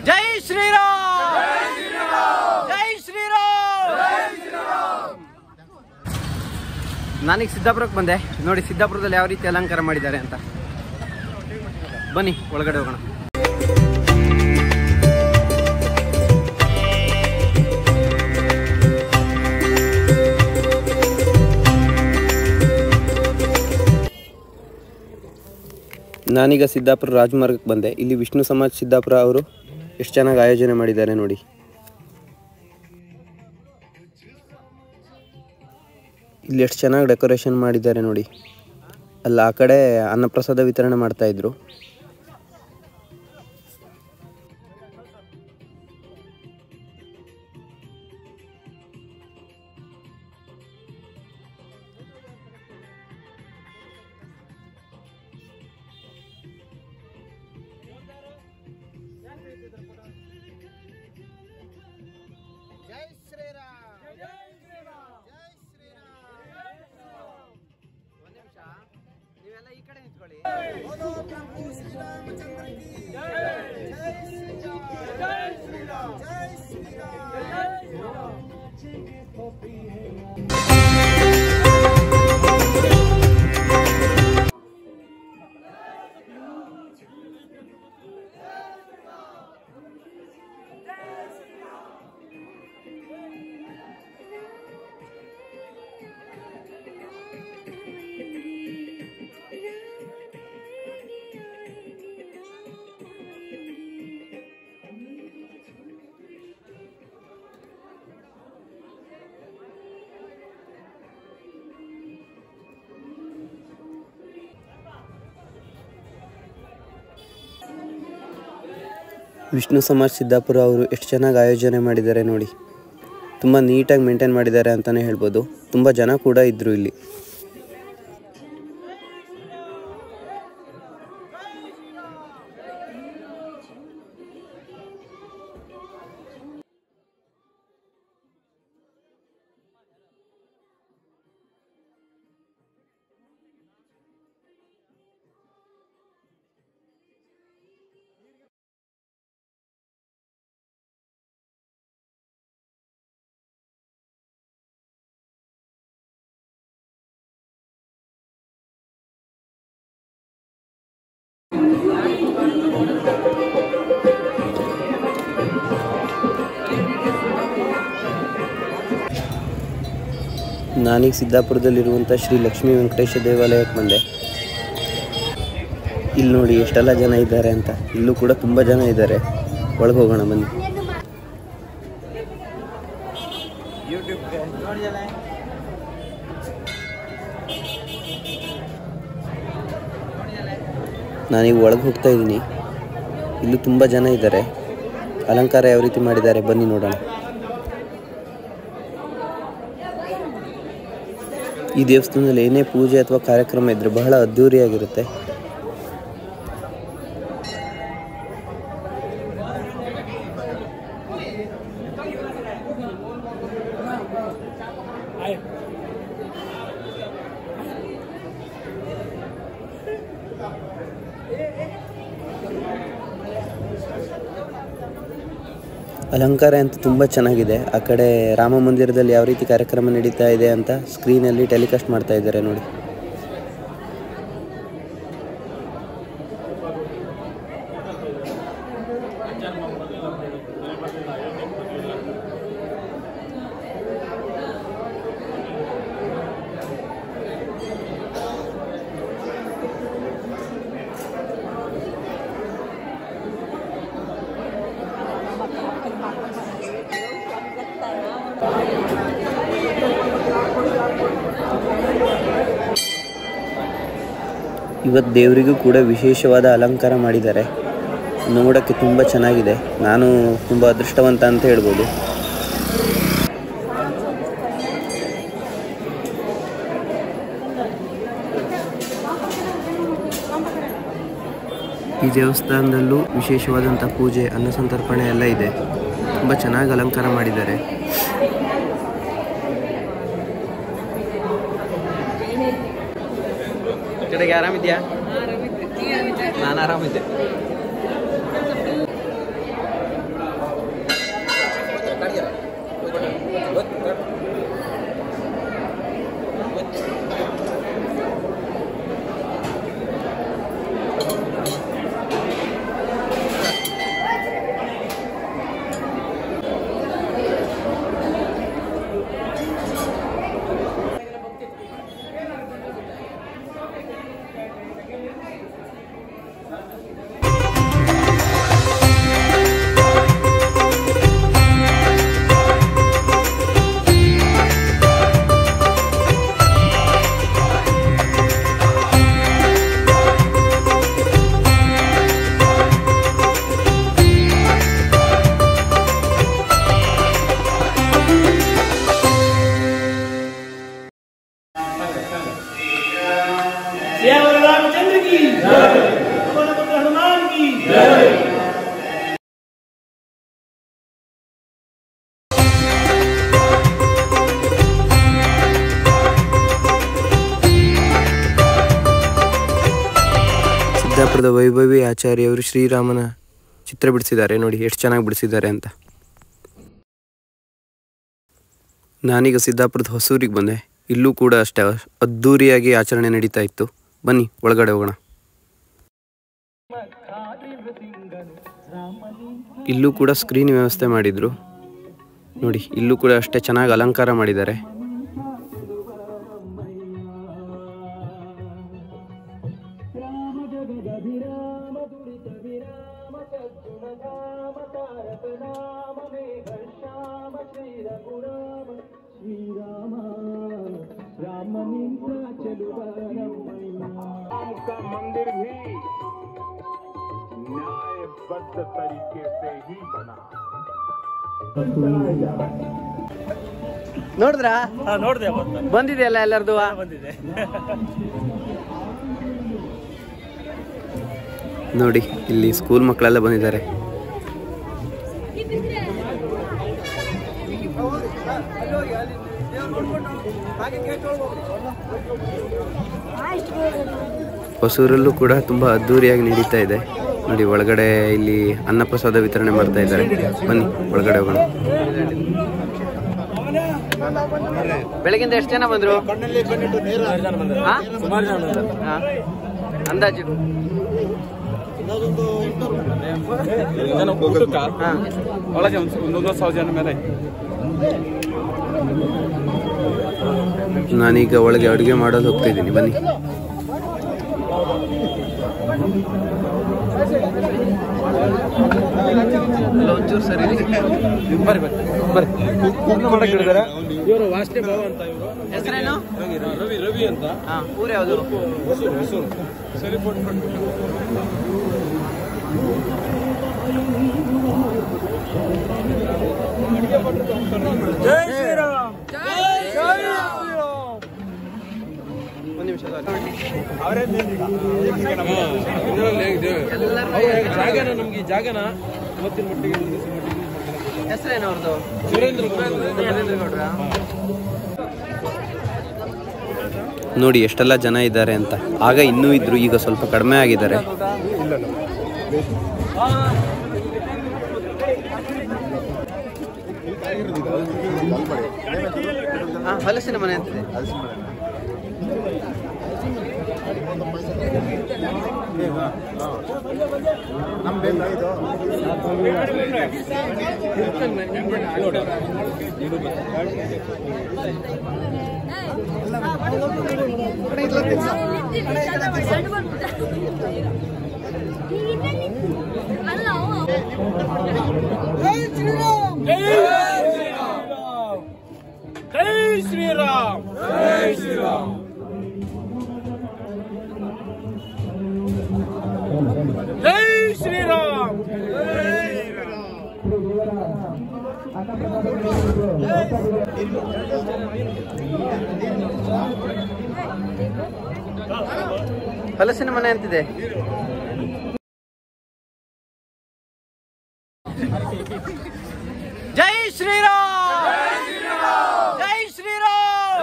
ಜೈ ಶ್ರೀರಾಮ್, ಜೈ ಶ್ರೀರಾಮ್. ನಾನೀಗ ಸಿದ್ದಾಪುರಕ್ಕೆ ಬಂದೆ. ನೋಡಿ ಸಿದ್ದಾಪುರದಲ್ಲಿ ಯಾವ ರೀತಿ ಅಲಂಕಾರ ಮಾಡಿದ್ದಾರೆ ಅಂತ. ಬನ್ನಿ ಒಳಗಡೆ ಹೋಗೋಣ. ನಾನೀಗ ಸಿದ್ದಾಪುರ ರಾಜಮಾರ್ಗಕ್ಕೆ ಬಂದೆ. ಇಲ್ಲಿ ವಿಷ್ಣು ಸಮಾಜ್ ಸಿದ್ದಾಪುರ ಅವರು ಎಷ್ಟು ಚೆನ್ನಾಗಿ ಆಯೋಜನೆ ಮಾಡಿದ್ದಾರೆ ನೋಡಿ. ಇಲ್ಲಿ ಎಷ್ಟು ಚೆನ್ನಾಗಿ ಡೆಕೋರೇಷನ್ ಮಾಡಿದ್ದಾರೆ ನೋಡಿ. ಅಲ್ಲ ಆ ಕಡೆ ಅನ್ನಪ್ರಸಾದ ವಿತರಣೆ ಮಾಡ್ತಾಯಿದ್ರು. ವಿಷ್ಣು ಸಮಾಜ್ ಸಿದ್ದಾಪುರ ಅವರು ಎಷ್ಟು ಚೆನ್ನಾಗಿ ಆಯೋಜನೆ ಮಾಡಿದ್ದಾರೆ ನೋಡಿ. ತುಂಬ ನೀಟಾಗಿ ಮೇಂಟೈನ್ ಮಾಡಿದ್ದಾರೆ ಅಂತಲೇ ಹೇಳ್ಬೋದು. ತುಂಬ ಜನ ಕೂಡ ಇದ್ದರು ಇಲ್ಲಿ. ನಾನೀಗ ಸಿದ್ದಾಪುರದಲ್ಲಿರುವಂಥ ಶ್ರೀ ಲಕ್ಷ್ಮೀ ವೆಂಕಟೇಶ ದೇವಾಲಯಕ್ಕೆ ಬಂದೆ. ಇಲ್ಲಿ ನೋಡಿ ಎಷ್ಟೆಲ್ಲ ಜನ ಇದ್ದಾರೆ ಅಂತ. ಇಲ್ಲೂ ಕೂಡ ತುಂಬ ಜನ ಇದ್ದಾರೆ. ಒಳಗೆ ಹೋಗೋಣ ಬನ್ನಿ. ನಾನೀಗ ಒಳಗೆ ಹೋಗ್ತಾ ಇದ್ದೀನಿ. ಇಲ್ಲೂ ತುಂಬ ಜನ ಇದ್ದಾರೆ. ಅಲಂಕಾರ ಯಾವ ರೀತಿ ಮಾಡಿದ್ದಾರೆ ಬನ್ನಿ ನೋಡೋಣ. ಈ ದೇವಸ್ಥಾನದಲ್ಲಿ ಏನೇ ಪೂಜೆ ಅಥವಾ ಕಾರ್ಯಕ್ರಮ ಇದ್ದರೆ ಬಹಳ ಅದ್ಧೂರಿಯಾಗಿರುತ್ತೆ. ಅಲಂಕಾರ ಅಂತೂ ತುಂಬ ಚೆನ್ನಾಗಿದೆ. ಆ ಕಡೆ ರಾಮ ಮಂದಿರದಲ್ಲಿ ಯಾವ ರೀತಿ ಕಾರ್ಯಕ್ರಮ ನಡೀತಾ ಇದೆ ಅಂತ ಸ್ಕ್ರೀನಲ್ಲಿ ಟೆಲಿಕಾಸ್ಟ್ ಮಾಡ್ತಾ ಇದ್ದಾರೆ ನೋಡಿ. ಇವತ್ತು ದೇವರಿಗೂ ಕೂಡ ವಿಶೇಷವಾದ ಅಲಂಕಾರ ಮಾಡಿದ್ದಾರೆ. ನೋಡೋಕ್ಕೆ ತುಂಬ ಚೆನ್ನಾಗಿದೆ. ನಾನು ತುಂಬ ಅದೃಷ್ಟವಂತ ಅಂತ ಹೇಳ್ಬೋದು. ಈ ದೇವಸ್ಥಾನದಲ್ಲೂ ವಿಶೇಷವಾದಂಥ ಪೂಜೆ, ಅನ್ನಸಂತರ್ಪಣೆ ಎಲ್ಲ ಇದೆ. ತುಂಬ ಚೆನ್ನಾಗಿ ಅಲಂಕಾರ ಮಾಡಿದ್ದಾರೆ. ಕಡೆಗೆ ಆರಾಮಿದ್ಯಾ? ನಾನು ಆರಾಮಿದ್ದೆ. ಸಿದ್ದಾಪುರದ ವೈಭವಿ ಆಚಾರ್ಯ ಅವರು ಶ್ರೀರಾಮನ ಚಿತ್ರ ಬಿಡಿಸಿದ್ದಾರೆ. ನೋಡಿ ಎಷ್ಟು ಚೆನ್ನಾಗಿ ಬಿಡಿಸಿದ್ದಾರೆ ಅಂತ. ನಾನೀಗ ಸಿದ್ದಾಪುರದ ಹೊಸೂರಿಗೆ ಬಂದೆ. ಇಲ್ಲೂ ಕೂಡ ಅಷ್ಟೇ ಅದ್ಧೂರಿಯಾಗಿ ಆಚರಣೆ ನಡೀತಾ ಇತ್ತು. ಬನ್ನಿ ಒಳಗಡೆ ಹೋಗೋಣ. ಇಲ್ಲೂ ಕೂಡ ಸ್ಕ್ರೀನ್ ವ್ಯವಸ್ಥೆ ಮಾಡಿದ್ರು. ನೋಡಿ ಇಲ್ಲೂ ಕೂಡ ಅಷ್ಟೇ ಚೆನ್ನಾಗಿ ಅಲಂಕಾರ ಮಾಡಿದ್ದಾರೆ. का मंदिर भी न्यायबद्ध तरीके से ही बना. ನೋಡಿದ್ರಾ? ನೋಡಿದೆ, ಬಂದಿದೆಯಲ್ಲ ಎಲ್ಲರದು. ಬಂದಿದೆ ನೋಡಿ ಇಲ್ಲಿ ಸ್ಕೂಲ್ ಮಕ್ಕಳೆಲ್ಲ ಬಂದಿದ್ದಾರೆ. ಹೊಸೂರಲ್ಲೂ ಕೂಡ ತುಂಬಾ ಅದ್ಧೂರಿಯಾಗಿ ನಡೀತಾ ಇದೆ. ನೋಡಿ ಒಳಗಡೆ ಇಲ್ಲಿ ಅನ್ನಪ್ರಸಾದ ವಿತರಣೆ ಮಾಡ್ತಾ ಇದ್ದಾರೆ. ಬನ್ನಿ ಒಳಗಡೆ ಹೋಗೋಣ. ಬೆಳಗಿಂದ ಎಷ್ಟು ಜನ ಬಂದ್ರು? ಅಂದಾಜು ಒಳಗೆ 1,000 ಜನ ಮೇಲೆ. ನಾನೀಗ ಒಳಗೆ ಅಡುಗೆ ಮಾಡೋದು ಹೋಗ್ತಾ ಇದ್ದೀನಿ. ಬನ್ನಿ. ಒಂಚೂರು ಸರಿ ಬರ್ರಿ ಇವರು ವಾಷ್ಟೆ ಭಾವ ಅಂತ. ಇವರು ಹೆಸರೇನು? ರವಿ ಅಂತ. ಊರು ಯಾವುದು? ಹೊಸೂರು. ಸರಿ ಜೈ ಶ್ರೀರಾಮ್. ಒಂದು ನಿಮಿಷ. ಜಾಗನ ನಮ್ಗೆ ಈ ಜಾಗನ ಇವತ್ತಿನ ಮಟ್ಟಿಗೆ ಹೆಸರೇನು ಅವ್ರದ್ದು? ಸುರೇಂದ್ರ ಗೌಡ್ರ. ನೋಡಿ ಎಷ್ಟೆಲ್ಲ ಜನ ಇದ್ದಾರೆ ಅಂತ. ಆಗ ಇನ್ನೂ ಇದ್ರು, ಈಗ ಸ್ವಲ್ಪ ಕಡಿಮೆ ಆಗಿದ್ದಾರೆ. ಹಲಸಿನ ಮನೆ ಅಂತಿದೆ. ಜೈ ಶ್ರೀರಾಮ್. ಜೈ ಶ್ರೀರಾಮ್. ಜೈ ಶ್ರೀರಾಮ್. ಹಲಸಿನ ಮನೆ ಅಂತಿದೆ. ಜೈ ಶ್ರೀರಾಮ್. ಜೈ ಶ್ರೀರಾಮ್.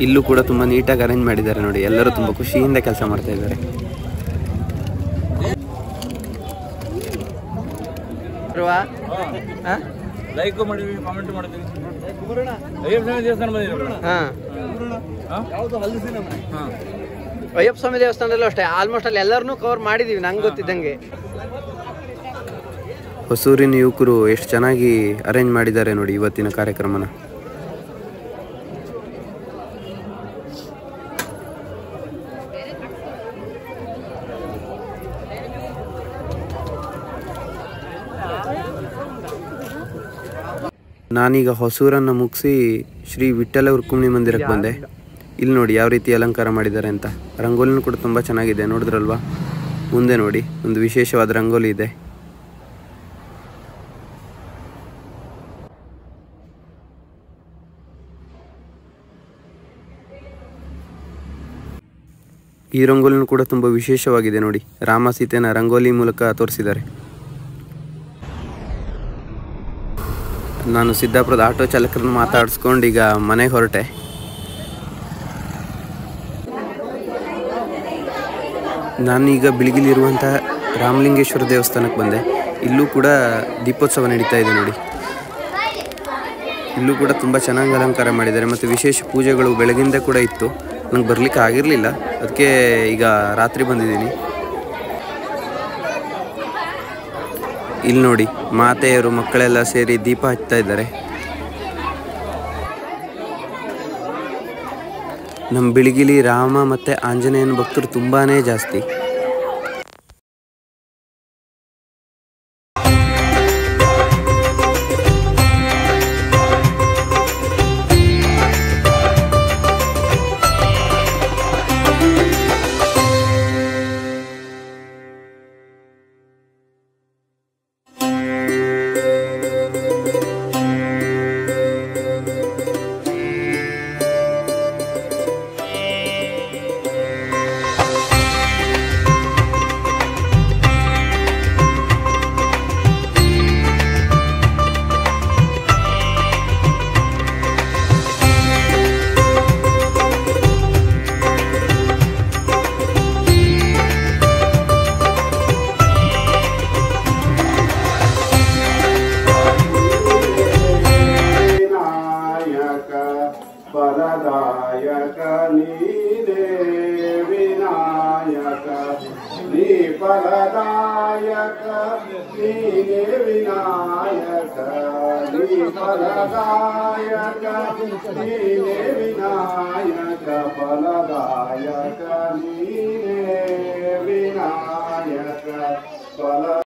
ಇಲ್ಲೂ ಕೂಡ ತುಂಬಾ ನೀಟಾಗಿ ಅರೇಂಜ್ ಮಾಡಿದ್ದಾರೆ. ನೋಡಿ ಎಲ್ಲರೂ ತುಂಬಾ ಖುಷಿಯಿಂದ ಕೆಲಸ ಮಾಡ್ತಾ ಇದ್ದಾರೆ. ಲೈಕ್ ಮಾಡಿ, ಕಾಮೆಂಟ್ ಮಾಡ್ತೀವಿ. ದೇವಸ್ಥಾನ ಅಯ್ಯಪ್ಪ ಸ್ವಾಮಿ ದೇವಸ್ಥಾನದಲ್ಲೂ ಅಷ್ಟೇ ಆಲ್ಮೋಸ್ಟ್ ಅಲ್ಲಿ ಎಲ್ಲರನ್ನೂ ಕವರ್ ಮಾಡಿದೀವಿ ನಂಗೆ ಗೊತ್ತಿದ್ದಂಗೆ. ಹೊಸೂರಿನ ಯುವಕರು ಎಷ್ಟು ಚೆನ್ನಾಗಿ ಅರೇಂಜ್ ಮಾಡಿದ್ದಾರೆ ನೋಡಿ ಇವತ್ತಿನ ಕಾರ್ಯಕ್ರಮನ. ನಾನೀಗ ಹೊಸೂರನ್ನು ಮುಗಿಸಿ ಶ್ರೀ ವಿಠ್ಠಲ ರುಕ್ಮಿಣಿ ಮಂದಿರಕ್ಕೆ ಬಂದೆ. ಇಲ್ಲಿ ನೋಡಿ ಯಾವ ರೀತಿ ಅಲಂಕಾರ ಮಾಡಿದ್ದಾರೆ ಅಂತ. ರಂಗೋಲಿನೂ ಕೂಡ ತುಂಬ ಚೆನ್ನಾಗಿದೆ, ನೋಡಿದ್ರಲ್ವಾ? ಮುಂದೆ ನೋಡಿ ಒಂದು ವಿಶೇಷವಾದ ರಂಗೋಲಿ ಇದೆ. ಈ ರಂಗೋಲಿನೂ ಕೂಡ ತುಂಬ ವಿಶೇಷವಾಗಿದೆ ನೋಡಿ. ರಾಮ ಸೀತೆನ ರಂಗೋಲಿ ಮೂಲಕ ತೋರಿಸಿದ್ದಾರೆ. ನಾನು ಸಿದ್ದಾಪುರದ ಆಟೋ ಚಾಲಕರನ್ನು ಮಾತಾಡಿಸ್ಕೊಂಡು ಈಗ ಮನೆಗೆ ಹೊರಟೆ. ನಾನೀಗ ಬಿಳಿಗಿಲಿರುವಂಥ ರಾಮಲಿಂಗೇಶ್ವರ ದೇವಸ್ಥಾನಕ್ಕೆ ಬಂದೆ. ಇಲ್ಲೂ ಕೂಡ ದೀಪೋತ್ಸವ ನಡೀತಾ ಇದೆ ನೋಡಿ. ಇಲ್ಲೂ ಕೂಡ ತುಂಬ ಚೆನ್ನಾಗಿ ಅಲಂಕಾರ ಮಾಡಿದ್ದಾರೆ ಮತ್ತು ವಿಶೇಷ ಪೂಜೆಗಳು ಬೆಳಗಿಂದ ಕೂಡ ಇತ್ತು. ನಂಗೆ ಬರಲಿಕ್ಕೆ ಆಗಿರಲಿಲ್ಲ, ಅದಕ್ಕೆ ಈಗ ರಾತ್ರಿ ಬಂದಿದ್ದೀನಿ. ಇಲ್ಲಿ ನೋಡಿ ಮಾತೆಯರು ಮಕ್ಕಳೆಲ್ಲ ಸೇರಿ ದೀಪ ಹಚ್ತಾ ಇದ್ದಾರೆ. ನಮ್ಮ ಬಿಳಿಗಿಲಿ ರಾಮ ಮತ್ತು ಆಂಜನೇಯನ ಭಕ್ತರು ತುಂಬಾ ಜಾಸ್ತಿ. फलदायक नीरे विनायक नी फलदायक नीरे विनायक नी फलदायक नीरे विनायक फलदायक नीरे विनायक फल